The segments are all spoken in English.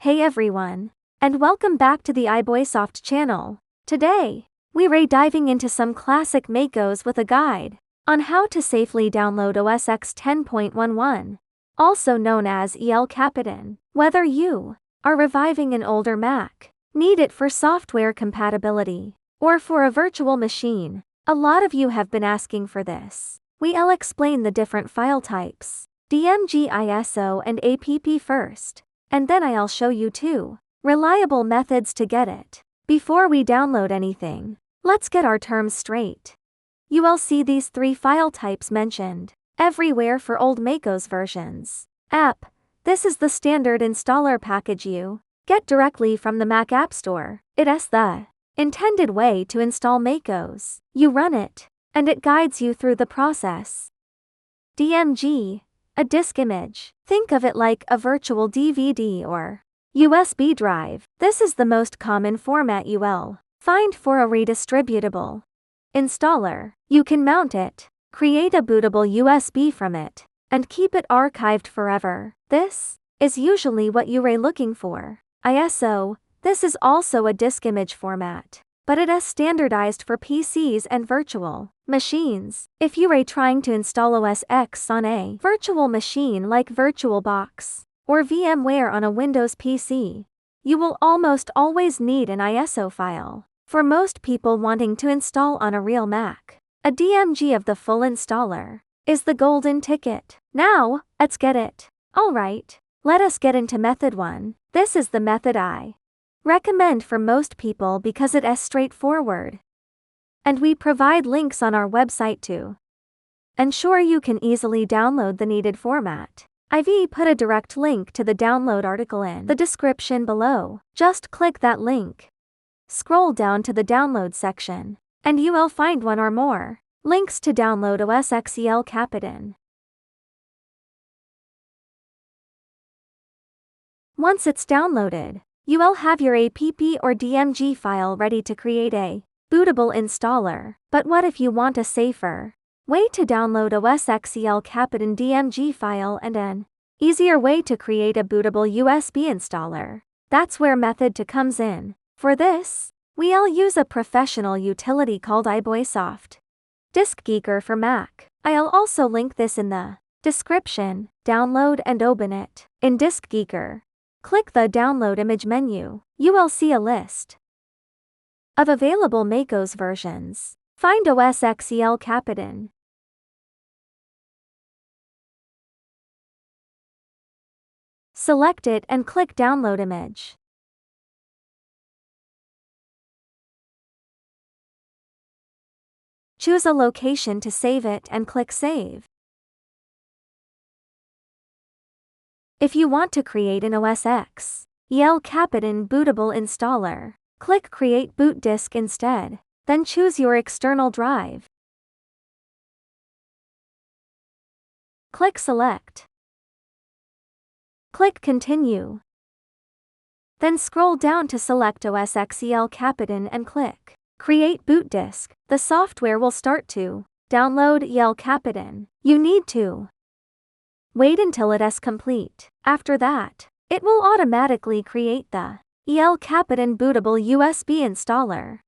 Hey everyone, and welcome back to the iBoysoft channel. Today, we're diving into some classic macOS with a guide on how to safely download OS X 10.11, also known as Capitan. Whether you are reviving an older Mac, need it for software compatibility, or for a virtual machine, a lot of you have been asking for this. We'll explain the different file types, DMG, ISO, and APP first. And then I'll show you 2 reliable methods to get it. Before we download anything, let's get our terms straight. You will see these 3 file types mentioned everywhere for old macOS versions. App. This is the standard installer package you get directly from the Mac App Store. It is the intended way to install macOS. You run it, and it guides you through the process. DMG. A disk image. Think of it like a virtual DVD or USB drive. This is the most common format you will find for a redistributable installer. You can mount it, create a bootable USB from it, and keep it archived forever. This is usually what you're looking for. ISO. This is also a disk image format, but it is standardized for PCs and virtual machines. If you're trying to install OS X on a virtual machine like VirtualBox or VMware on a Windows PC, you will almost always need an ISO file. For most people wanting to install on a real Mac, a DMG of the full installer is the golden ticket. Now, let's get it. Alright, let us get into method 1. This is the method I recommend for most people because it is straightforward. And we provide links on our website to ensure you can easily download the needed format. I've put a direct link to the download article in the description below. Just click that link. Scroll down to the download section, and you will find one or more links to download OS X Capitan. Once it's downloaded, you will have your APP or DMG file ready to create a bootable installer. But what if you want a safer way to download OS X Capitan DMG file and an easier way to create a bootable USB installer? That's where method 2 comes in. For this, we'll use a professional utility called iBoysoft DiskGeeker for Mac. I'll also link this in the description. Download and open it. In DiskGeeker, click the Download Image menu. You will see a list of available macOS versions. Find OS X Capitan. Select it and click Download Image. Choose a location to save it and click Save. If you want to create an OS X Capitan bootable installer, click Create Boot Disk instead, then choose your external drive. Click Select. Click Continue. Then scroll down to select OS X Capitan and click Create Boot Disk. The software will start to download Capitan. You need to wait until it is complete. After that, it will automatically create the Capitan bootable USB installer.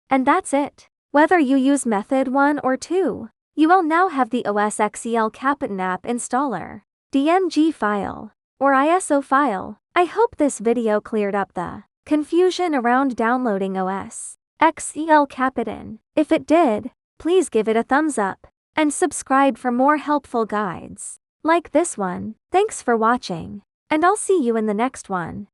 And that's it. Whether you use method 1 or 2, you will now have the OS X Capitan app installer, DMG file, or ISO file. I hope this video cleared up the confusion around downloading OS X Capitan. If it did, please give it a thumbs up and subscribe for more helpful guides like this one. Thanks for watching, and I'll see you in the next one.